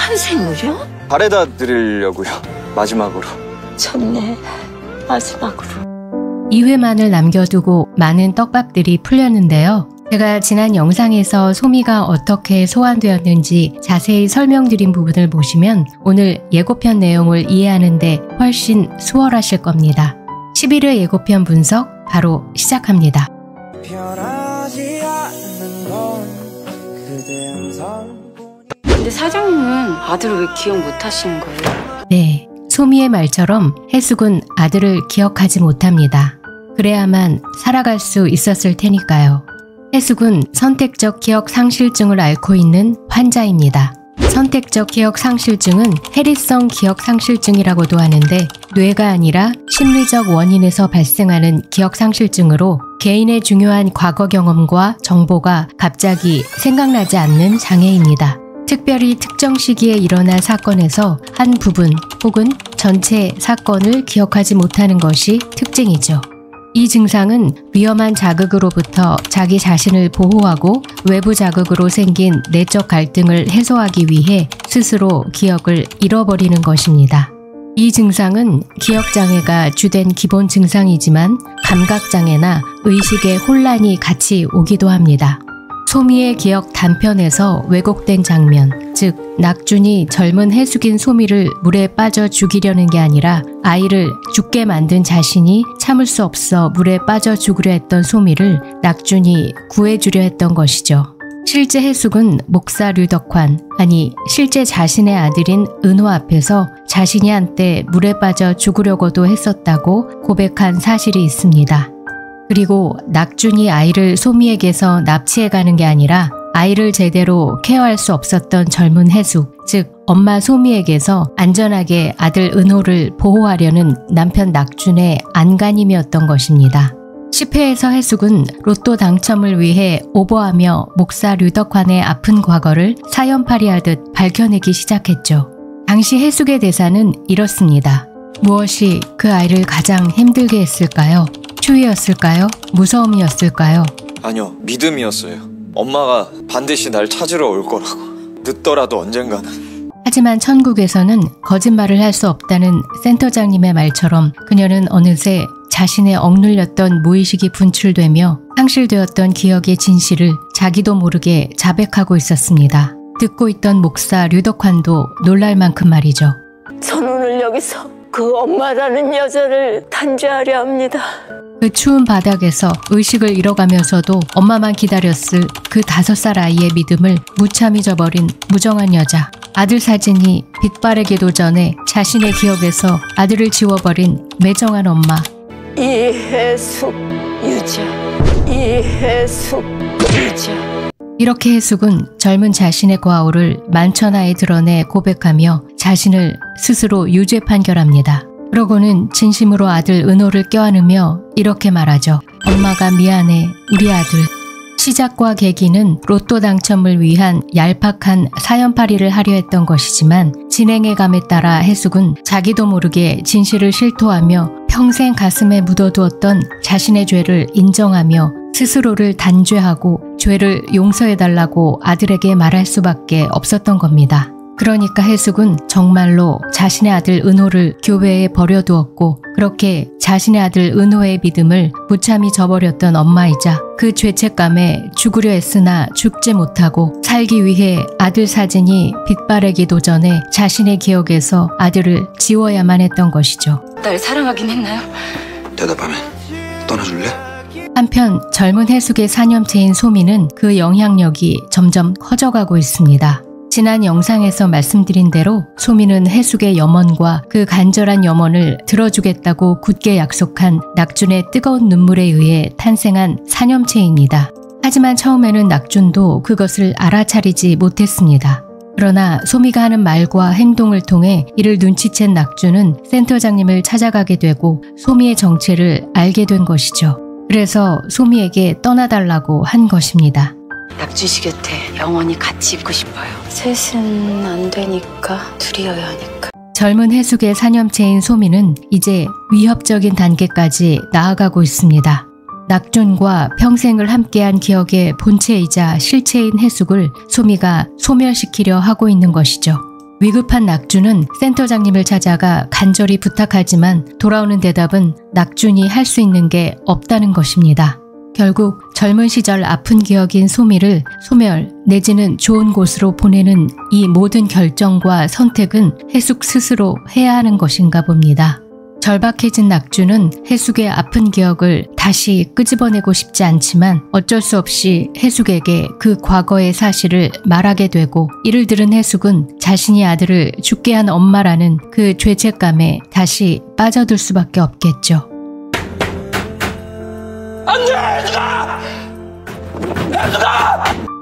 환생을요? 바래다 드리려고요. 마지막으로. 좋네. 마지막으로. 2회만을 남겨두고 많은 떡밥들이 풀렸는데요. 제가 지난 영상에서 소미가 어떻게 소환되었는지 자세히 설명드린 부분을 보시면 오늘 예고편 내용을 이해하는 데 훨씬 수월하실 겁니다. 11회 예고편 분석 바로 시작합니다. 근데 사장님은 아들을 왜 기억 못 하시는 거예요? 네, 소미의 말처럼 해숙은 아들을 기억하지 못합니다. 그래야만 살아갈 수 있었을 테니까요. 해숙은 선택적 기억 상실증을 앓고 있는 환자입니다. 선택적 기억 상실증은 해리성 기억 상실증이라고도 하는데 뇌가 아니라 심리적 원인에서 발생하는 기억 상실증으로 개인의 중요한 과거 경험과 정보가 갑자기 생각나지 않는 장애입니다. 특별히 특정 시기에 일어난 사건에서 한 부분 혹은 전체 사건을 기억하지 못하는 것이 특징이죠. 이 증상은 위험한 자극으로부터 자기 자신을 보호하고 외부 자극으로 생긴 내적 갈등을 해소하기 위해 스스로 기억을 잃어버리는 것입니다. 이 증상은 기억장애가 주된 기본 증상이지만 감각장애나 의식의 혼란이 같이 오기도 합니다. 소미의 기억 단편에서 왜곡된 장면, 즉 낙준이 젊은 해숙인 소미를 물에 빠져 죽이려는 게 아니라 아이를 죽게 만든 자신이 참을 수 없어 물에 빠져 죽으려 했던 소미를 낙준이 구해주려 했던 것이죠. 실제 해숙은 목사 류덕환, 아니 실제 자신의 아들인 은호 앞에서 자신이 한때 물에 빠져 죽으려고도 했었다고 고백한 사실이 있습니다. 그리고 낙준이 아이를 소미에게서 납치해가는 게 아니라 아이를 제대로 케어할 수 없었던 젊은 해숙, 즉 엄마 소미에게서 안전하게 아들 은호를 보호하려는 남편 낙준의 안간힘이었던 것입니다. 10회에서 해숙은 로또 당첨을 위해 오버하며 목사 류덕환의 아픈 과거를 사연팔이하듯 밝혀내기 시작했죠. 당시 해숙의 대사는 이렇습니다. 무엇이 그 아이를 가장 힘들게 했을까요? 추위였을까요? 무서움이었을까요? 아니요, 믿음이었어요. 엄마가 반드시 날 찾으러 올 거라고. 늦더라도 언젠가는. 하지만 천국에서는 거짓말을 할 수 없다는 센터장님의 말처럼 그녀는 어느새 자신의 억눌렸던 무의식이 분출되며 상실되었던 기억의 진실을 자기도 모르게 자백하고 있었습니다. 듣고 있던 목사 류덕환도 놀랄 만큼 말이죠. 전 오늘 여기서 그 엄마라는 여자를 단죄하려 합니다. 그 추운 바닥에서 의식을 잃어가면서도 엄마만 기다렸을 그 5살 아이의 믿음을 무참히 저버린 무정한 여자. 아들 사진이 빛바래기도 전에 자신의 기억에서 아들을 지워버린 매정한 엄마. 이해숙 유자. 이해숙 유자. 이렇게 해숙은 젊은 자신의 과오를 만천하에 드러내 고백하며 자신을 스스로 유죄 판결합니다. 그러고는 진심으로 아들 은호를 껴안으며 이렇게 말하죠. 엄마가 미안해, 우리 아들. 시작과 계기는 로또 당첨을 위한 얄팍한 사연팔이를 하려 했던 것이지만 진행의 감에 따라 해숙은 자기도 모르게 진실을 실토하며 평생 가슴에 묻어두었던 자신의 죄를 인정하며 스스로를 단죄하고 죄를 용서해달라고 아들에게 말할 수밖에 없었던 겁니다. 그러니까 해숙은 정말로 자신의 아들 은호를 교회에 버려두었고 그렇게 자신의 아들 은호의 믿음을 무참히 저버렸던 엄마이자 그 죄책감에 죽으려 했으나 죽지 못하고 살기 위해 아들 사진이 빛바래기도 전에 자신의 기억에서 아들을 지워야만 했던 것이죠. 날 사랑하긴 했나요? 대답하면 떠나줄래? 한편 젊은 해숙의 사념체인 소미는 그 영향력이 점점 커져가고 있습니다. 지난 영상에서 말씀드린 대로 소미는 해숙의 염원과 그 간절한 염원을 들어주겠다고 굳게 약속한 낙준의 뜨거운 눈물에 의해 탄생한 사념체입니다. 하지만 처음에는 낙준도 그것을 알아차리지 못했습니다. 그러나 소미가 하는 말과 행동을 통해 이를 눈치챈 낙준은 센터장님을 찾아가게 되고 소미의 정체를 알게 된 것이죠. 그래서 소미에게 떠나달라고 한 것입니다. 낙준 씨 곁에 영원히 같이 있고 싶어요. 셋은 안 되니까 둘이어야 하니까. 젊은 해숙의 사념체인 소미는 이제 위협적인 단계까지 나아가고 있습니다. 낙준과 평생을 함께한 기억의 본체이자 실체인 해숙을 소미가 소멸시키려 하고 있는 것이죠. 위급한 낙준은 센터장님을 찾아가 간절히 부탁하지만 돌아오는 대답은 낙준이 할 수 있는 게 없다는 것입니다. 결국 젊은 시절 아픈 기억인 소미를 소멸 내지는 좋은 곳으로 보내는 이 모든 결정과 선택은 해숙 스스로 해야 하는 것인가 봅니다. 절박해진 낙준은 해숙의 아픈 기억을 다시 끄집어내고 싶지 않지만 어쩔 수 없이 해숙에게 그 과거의 사실을 말하게 되고 이를 들은 해숙은 자신이 아들을 죽게 한 엄마라는 그 죄책감에 다시 빠져들 수밖에 없겠죠.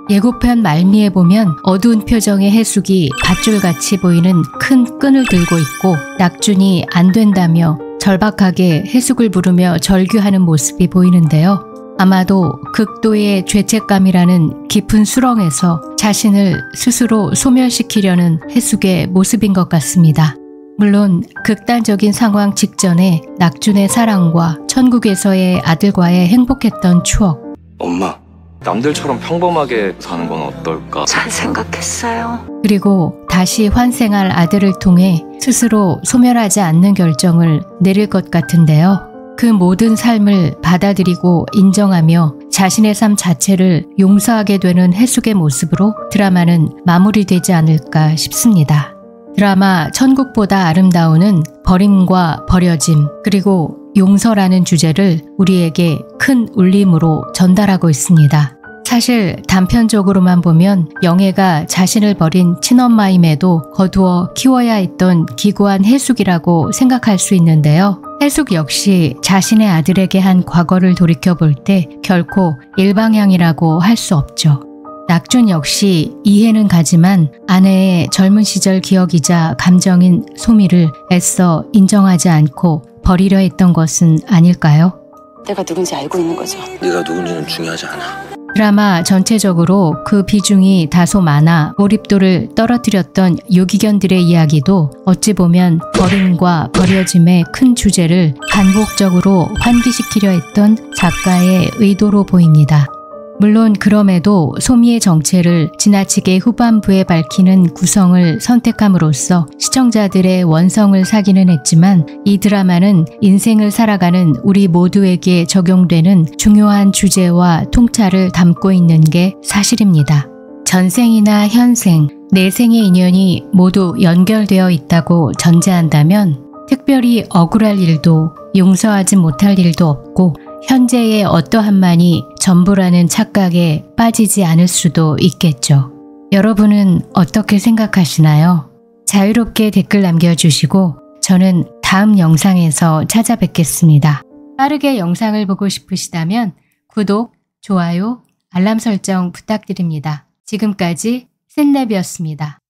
예고편 말미에 보면 어두운 표정의 해숙이 밧줄같이 보이는 큰 끈을 들고 있고 낙준이 안 된다며 절박하게 해숙을 부르며 절규하는 모습이 보이는데요. 아마도 극도의 죄책감이라는 깊은 수렁에서 자신을 스스로 소멸시키려는 해숙의 모습인 것 같습니다. 물론 극단적인 상황 직전에 낙준의 사랑과 천국에서의 아들과의 행복했던 추억. 엄마, 남들처럼 평범하게 사는 건 어떨까? 잘 생각했어요. 그리고 다시 환생할 아들을 통해 스스로 소멸하지 않는 결정을 내릴 것 같은데요. 그 모든 삶을 받아들이고 인정하며 자신의 삶 자체를 용서하게 되는 해숙의 모습으로 드라마는 마무리되지 않을까 싶습니다. 드라마 천국보다 아름다운은 버림과 버려짐 그리고 용서라는 주제를 우리에게 큰 울림으로 전달하고 있습니다. 사실 단편적으로만 보면 영애가 자신을 버린 친엄마임에도 거두어 키워야 했던 기구한 해숙이라고 생각할 수 있는데요. 해숙 역시 자신의 아들에게 한 과거를 돌이켜볼 때 결코 일방향이라고 할 수 없죠. 낙준 역시 이해는 가지만 아내의 젊은 시절 기억이자 감정인 소미를 애써 인정하지 않고 버리려 했던 것은 아닐까요? 내가 누군지 알고 있는 거죠. 네가 누군지는 중요하지 않아. 드라마 전체적으로 그 비중이 다소 많아 몰입도를 떨어뜨렸던 유기견들의 이야기도 어찌 보면 버림과 버려짐의 큰 주제를 반복적으로 환기시키려 했던 작가의 의도로 보입니다. 물론 그럼에도 소미의 정체를 지나치게 후반부에 밝히는 구성을 선택함으로써 시청자들의 원성을 사기는 했지만 이 드라마는 인생을 살아가는 우리 모두에게 적용되는 중요한 주제와 통찰을 담고 있는 게 사실입니다. 전생이나 현생, 내생의 인연이 모두 연결되어 있다고 전제한다면 특별히 억울할 일도 용서하지 못할 일도 없고 현재의 어떠한만이 전부라는 착각에 빠지지 않을 수도 있겠죠. 여러분은 어떻게 생각하시나요? 자유롭게 댓글 남겨주시고 저는 다음 영상에서 찾아뵙겠습니다. 빠르게 영상을 보고 싶으시다면 구독, 좋아요, 알람 설정 부탁드립니다. 지금까지 샌랩이었습니다.